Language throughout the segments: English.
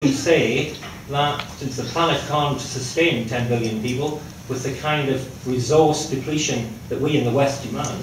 We say that since the planet can't sustain 10 billion people with the kind of resource depletion that we in the West demand,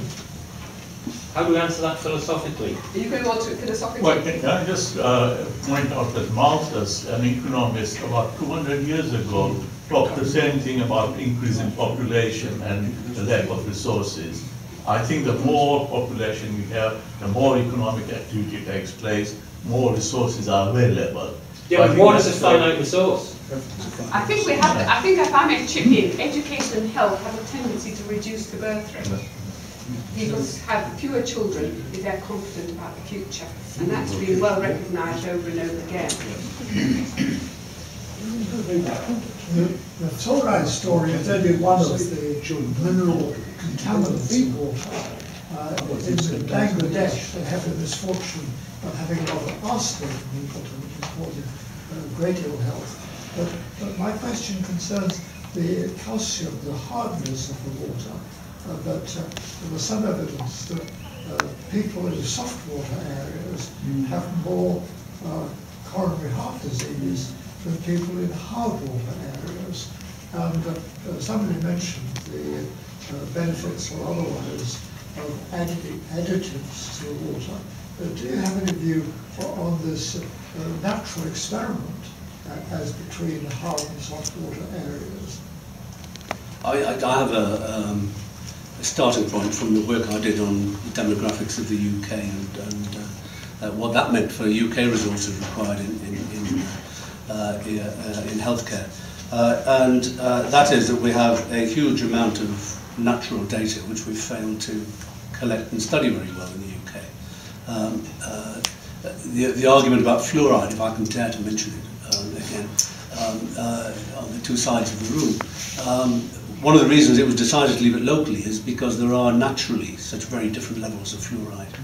how do we answer that philosophically? Are you going to answer it philosophically? Well, can I just point out that Malthus, an economist about 200 years ago, talked the same thing about increase in population and the lack of resources. I think the more population we have, the more economic activity takes place, more resources are available. Yeah, but water is a finite resource. I think we have. I think if I may chip in, education and health have a tendency to reduce the birth rate. People have fewer children if they're confident about the future, and that's been well recognised over and over again. The fluoride story is only one of the mineral contaminants in water. In Bangladesh, they have the misfortune of having a lot of arsenic in water, which is causing great ill health. But my question concerns the calcium, the hardness of the water. There was some evidence that people in soft water areas have more coronary heart disease than people in hard water areas. And somebody mentioned the benefits or otherwise of additives to the water. Do you have any view on this natural experiment as between hard and soft water areas? I have a starting point from the work I did on the demographics of the UK and what that meant for UK resources required in healthcare. And that is that we have a huge amount of natural data which we failed to collect and study very well in the UK. The argument about fluoride, if I can dare to mention it again, on the two sides of the room, one of the reasons it was decided to leave it locally is because there are naturally such very different levels of fluoride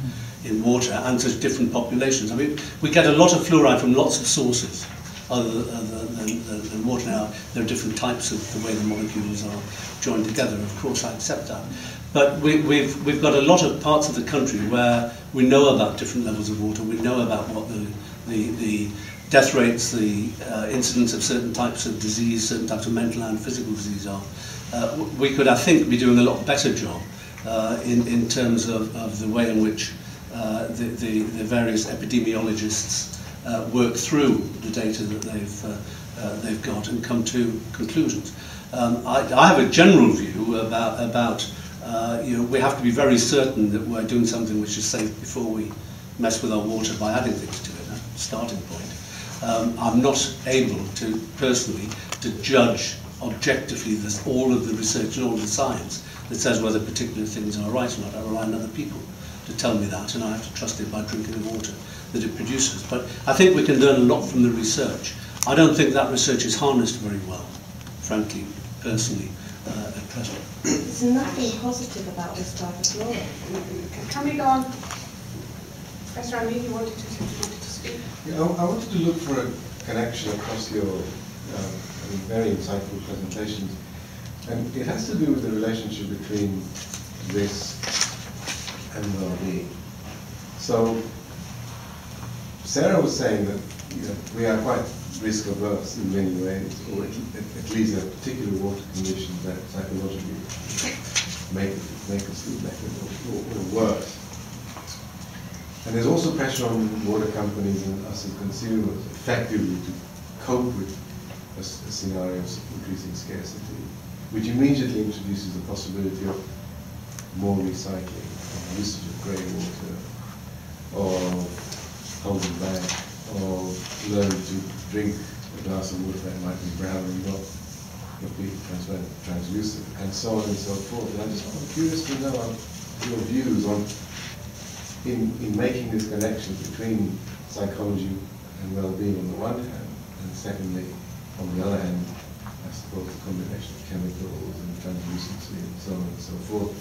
in water and such different populations. I mean, we get a lot of fluoride from lots of sources other than water. Now, there are different types of the way the molecules are joined together. Of course, I accept that. But we've got a lot of parts of the country where we know about different levels of water. We know about what the death rates, the incidence of certain types of disease, certain types of mental and physical disease are. We could, I think, be doing a lot better job in terms of the way in which the various epidemiologists work through the data that they've got and come to conclusions. I have a general view about you know, we have to be very certain that we're doing something which is safe before we mess with our water by adding things to it. That's the starting point. I'm not able to, personally, to judge objectively all of the research and all of the science that says whether particular things are right or not. I rely on other people to tell me that, and I have to trust it by drinking the water that it produces. But I think we can learn a lot from the research. I don't think that research is harnessed very well, frankly, personally, at present. There's nothing positive about this type of law. Can we go on? Professor Amin, you wanted to speak? Yeah, I wanted to look for a connection across your very insightful presentations, and it has to do with the relationship between risk and well-being. So Sarah was saying that we are quite risk averse in many ways, or at least a particular water condition that psychologically make us feel better or worse. And there's also pressure on water companies and us as consumers effectively to cope with a scenario of increasing scarcity, which immediately introduces the possibility of more recycling, usage of grey water, or holding back, or learning to drink a glass of water that might be brown and not completely translucent, and so on and so forth. And I'm curious to know your views on in making this connection between psychology and well-being on the one hand, and secondly, on the other hand, I suppose the combination of chemicals and translucency and so on and so forth.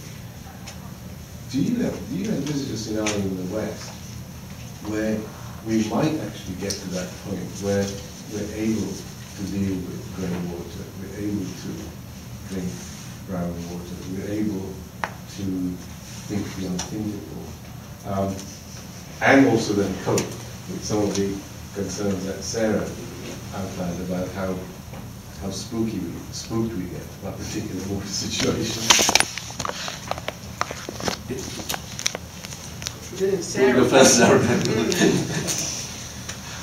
Do you envisage a scenario in the West where we might actually get to that point where we're able to deal with grey water, we're able to drink brown water, we're able to think the unthinkable, and also then cope with some of the concerns that Sarah outlined about how spooked we get about particular water situations. Sarah. Go first, Sarah.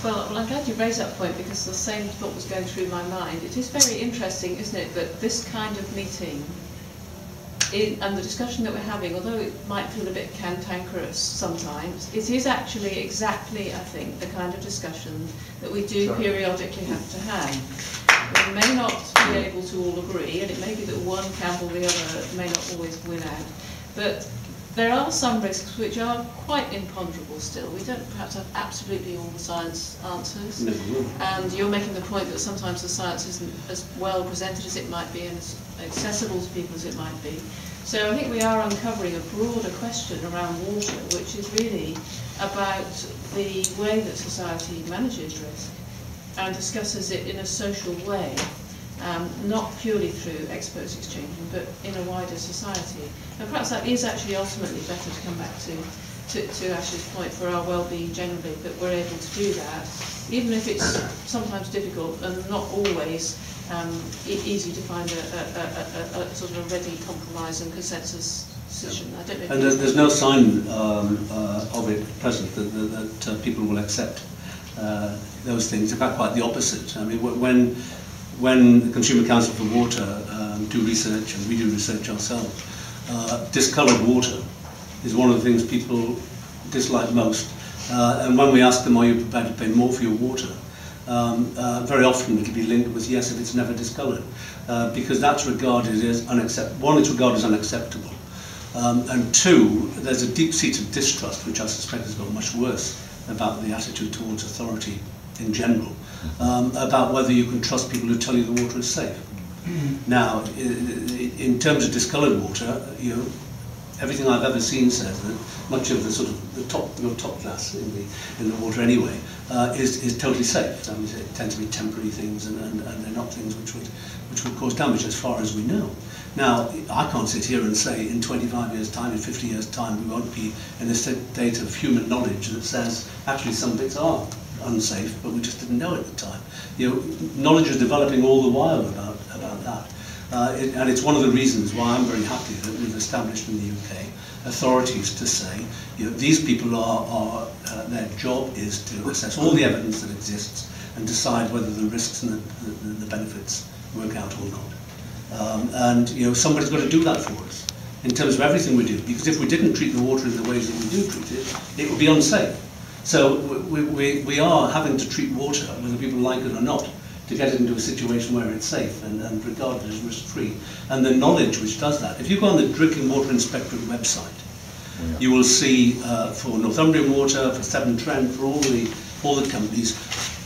Well, I'm glad you raised that point because the same thought was going through my mind. It is very interesting, isn't it, that this kind of meeting and the discussion that we're having, although it might feel a bit cantankerous sometimes, it is actually exactly, I think, the kind of discussion that we do periodically have to have. We may not be able to all agree, and it may be that one camp or the other may not always win out, but there are some risks which are quite imponderable still. We don't perhaps have absolutely all the science answers. And you're making the point that sometimes the science isn't as well presented as it might be and as accessible to people as it might be. So I think we are uncovering a broader question around water, which is really about the way that society manages risk and discusses it in a social way. Not purely through experts exchanging, but in a wider society. And perhaps that is actually ultimately better to come back to Ash's point for our well-being generally, that we're able to do that, even if it's sometimes difficult and not always easy to find a sort of a ready compromise and consensus decision. I don't know. And there's no sign of it at present that people will accept those things. In fact, quite the opposite. I mean, when the Consumer Council for Water do research, and we do research ourselves, discoloured water is one of the things people dislike most. And when we ask them, are you prepared to pay more for your water? Very often it can be linked with yes if it's never discoloured, because that's regarded as unacceptable. One, it's regarded as unacceptable. And two, there's a deep-seated distrust, which I suspect has got much worse about the attitude towards authority in general, about whether you can trust people who tell you the water is safe. Now, in terms of discoloured water, you know, everything I've ever seen says that much of the sort of your top class in the water anyway is totally safe. I mean, it tends to be temporary things, and they're not things which would cause damage as far as we know. Now, I can't sit here and say in 25 years' time, in 50 years' time, we won't be in a state of human knowledge that says actually some bits are unsafe, but we just didn't know at the time. You know, knowledge is developing all the while about that. And it's one of the reasons why I'm very happy that we've established in the UK authorities to say, you know, these people their job is to assess all the evidence that exists and decide whether the risks and the benefits work out or not. And you know, somebody's got to do that for us in terms of everything we do, because if we didn't treat the water in the ways that we do treat it, it would be unsafe. So we are having to treat water, whether people like it or not, to get it into a situation where it's safe and regarded as risk-free. And the knowledge which does that. If you go on the Drinking Water Inspectorate website, you will see for Northumbria Water, for Severn Trent, for all the companies,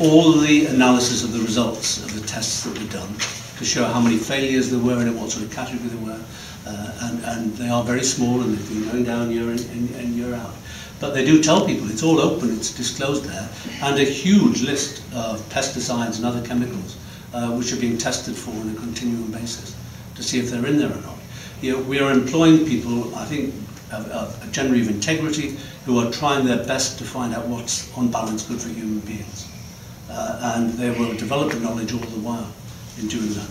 all the analysis of the results of the tests that were done to show how many failures there were and in what sort of category they were. And they are very small, and they've been going down year in and year out. But they do tell people, it's all open, it's disclosed there, and a huge list of pesticides and other chemicals which are being tested for on a continuing basis to see if they're in there or not. You know, we are employing people, I think, generally of integrity, who are trying their best to find out what's on balance good for human beings. And they will develop the knowledge all the while in doing that.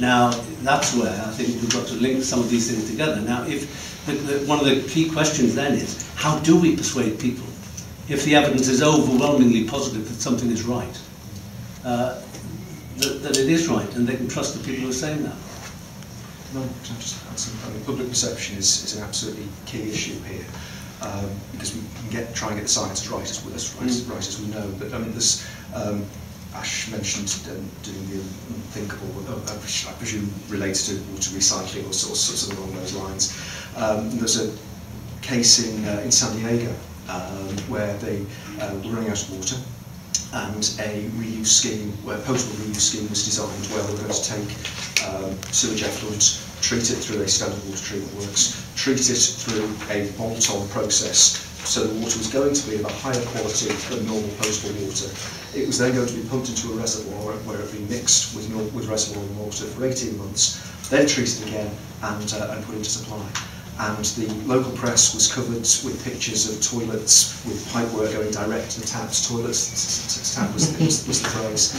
Now, that's where I think we've got to link some of these things together. Now, if one of the key questions then is, how do we persuade people, if the evidence is overwhelmingly positive that something is right, that it is right, and they can trust the people who are saying that? No, just I mean, public perception is an absolutely key issue here, because we can try and get the science right as we know. But I mean, this Ash mentioned doing the unthinkable, which I presume relates to water recycling or something along those lines. There's a case in San Diego where they were running out of water, and a reuse scheme, where potable reuse scheme was designed where they were going to take sewage effluent, treat it through a standard water treatment works, treat it through a bolt-on process, so the water was going to be of a higher quality than normal potable water. It was then going to be pumped into a reservoir where it would be mixed with reservoir water for 18 months, then treated again and put into supply. And the local press was covered with pictures of toilets with pipework going direct to the taps. Toilets to tap was the phrase.